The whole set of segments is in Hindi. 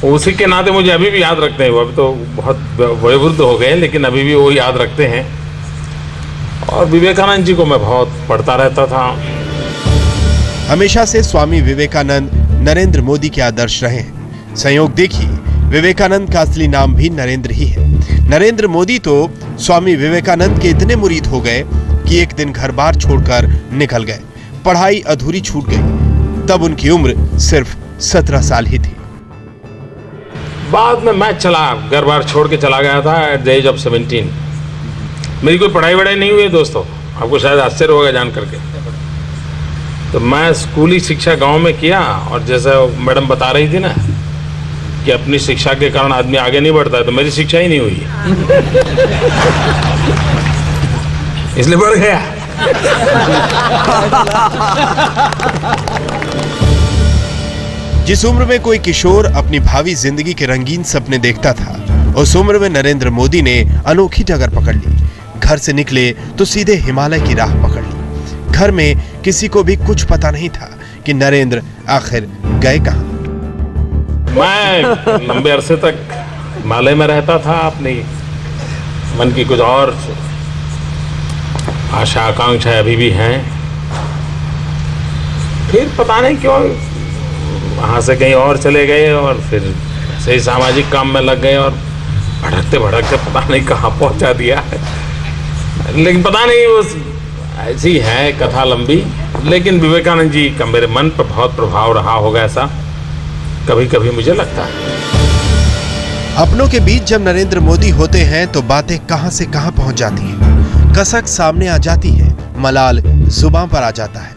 उसी के नाते मुझे अभी भी याद रखते हैं। वो अभी तो बहुत वयोवृद्ध हो गए, लेकिन अभी भी वो याद रखते हैं। और विवेकानंद जी को मैं बहुत पढ़ता रहता था। हमेशा से स्वामी विवेकानंद नरेंद्र मोदी के आदर्श रहे हैं। संयोग देखिए, विवेकानंद का असली नाम भी नरेंद्र ही है। नरेंद्र मोदी तो स्वामी विवेकानंद के इतने मुरीद हो गए कि एक दिन घर बार छोड़कर निकल गए। पढ़ाई अधूरी छूट गई। तब उनकी उम्र सिर्फ 17 साल ही थी। बाद में मैं घर बार छोड़ के चला गया था एट द एज ऑफ 17। मेरी कोई पढ़ाई वढ़ाई नहीं हुई दोस्तों, आपको शायद आश्चर्य होगा जान करके। तो मैं स्कूली शिक्षा गांव में किया, और जैसे मैडम बता रही थी ना कि अपनी शिक्षा के कारण आदमी आगे नहीं बढ़ता है, तो मेरी शिक्षा ही नहीं हुई इसलिए बढ़ गया। जिस उम्र में कोई किशोर अपनी भावी जिंदगी के रंगीन सपने देखता था, उस उम्र में नरेंद्र मोदी ने अनोखी डगर पकड़ ली। घर से निकले तो सीधे हिमालय की राह पकड़ ली। घर में किसी को भी कुछ पता नहीं था कि नरेंद्र आखिर गए कहां। मैं लंबे अरसे तक हिमालय में रहता था। अपनी मन की कुछ और आशा आकांक्षाएं अभी भी हैं। फिर पता नहीं क्यों वहां से कहीं और चले गए, और फिर सही सामाजिक काम में लग गए, और भटकते भटकते पता नहीं कहाँ पहुंचा दिया है। लेकिन पता नहीं, उस ऐसी है कथा लंबी। लेकिन विवेकानंद जी का मेरे मन पर बहुत प्रभाव रहा होगा, ऐसा कभी कभी मुझे लगता है। अपनों के बीच जब नरेंद्र मोदी होते हैं तो बातें कहां से कहां पहुंच जाती हैं। कसक सामने आ जाती है, मलाल जुबान पर आ जाता है।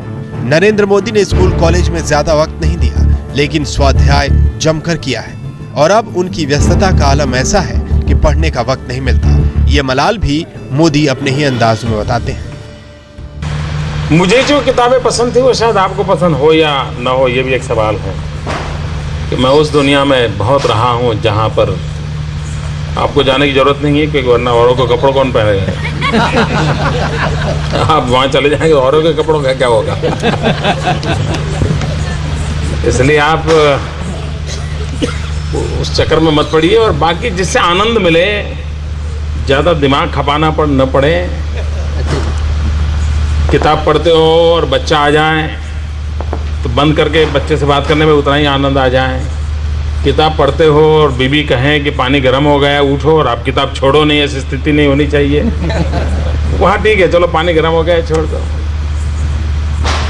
नरेंद्र मोदी ने स्कूल कॉलेज में ज्यादा वक्त नहीं दिया, लेकिन स्वाध्याय जमकर किया है। और अब उनकी व्यस्तता का आलम ऐसा है कि पढ़ने का वक्त नहीं मिलता। ये मलाल भी मोदी अपने ही अंदाज में बताते हैं। मुझे जो किताबें पसंद थी वो शायद आपको पसंद हो या ना हो, ये भी एक सवाल है कि मैं उस दुनिया में बहुत रहा हूँ जहाँ पर आपको जाने की जरूरत नहीं है, क्योंकि वरना औरों के कपड़ों कौन पहनेगा। आप वहाँ चले जाएंगे, औरों के कपड़ों का क्या होगा। इसलिए आप उस चक्कर में मत पड़िए, और बाकी जिससे आनंद मिले, ज़्यादा दिमाग खपाना न पड़े। किताब पढ़ते हो और बच्चा आ जाए तो बंद करके बच्चे से बात करने में उतना ही आनंद आ जाए। किताब पढ़ते हो और बीबी कहें कि पानी गर्म हो गया उठो, और आप किताब छोड़ो नहीं, ऐसी स्थिति नहीं होनी चाहिए। वहाँ ठीक है, चलो पानी गर्म हो गया छोड़ दो।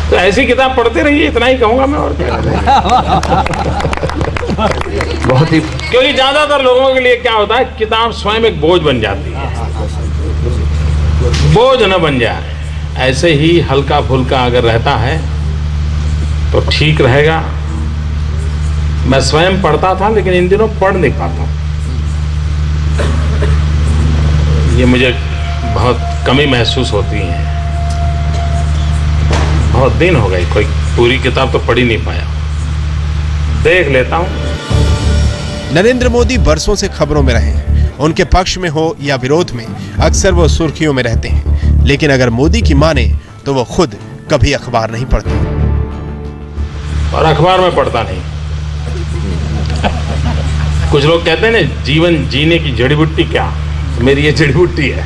तो ऐसी किताब पढ़ते रहिए, इतना ही कहूँगा मैं, और क्या। बहुत ही, क्योंकि ज़्यादातर लोगों के लिए क्या होता है, किताब स्वयं एक बोझ बन जाती है। बोझ न बन जाए, ऐसे ही हल्का फुल्का अगर रहता है तो ठीक रहेगा। मैं स्वयं पढ़ता था, लेकिन इन दिनों पढ़ नहीं पाता। ये मुझे बहुत कमी महसूस होती है। बहुत दिन हो गए, कोई पूरी किताब तो पढ़ ही नहीं पाया। देख लेता हूं। नरेंद्र मोदी बरसों से खबरों में रहे हैं। उनके पक्ष में हो या विरोध में, अक्सर वो सुर्खियों में रहते हैं। लेकिन अगर मोदी की माने तो वो खुद कभी अखबार नहीं पढ़ते, और अखबार में पढ़ता नहीं। कुछ लोग कहते हैं ना, जीवन जीने की जड़ी बूटी क्या, मेरी ये जड़ी बूटी है।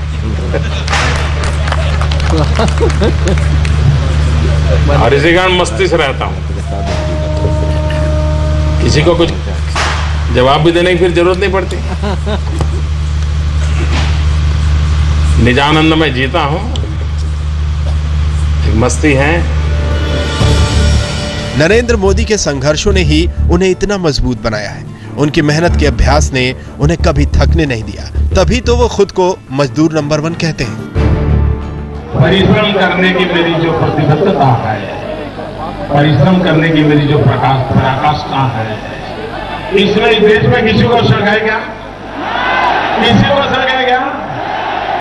और इसी कारण मस्ती से रहता हूं। किसी को कुछ जवाब भी देने की फिर जरूरत नहीं पड़ती। निजानंद में जीता हूं, एक मस्ती है। नरेंद्र मोदी के संघर्षों ने ही उन्हें इतना मजबूत बनाया है। उनकी मेहनत के अभ्यास ने उन्हें कभी थकने नहीं दिया। तभी तो वो खुद को मजदूर नंबर 1 कहते हैं। परिश्रम करने की मेरी जो प्रतिबद्धता है, परिश्रम करने की मेरी जो पराकाष्ठा है, इसमें इस देश में किसी को शक है क्या? किसी को शक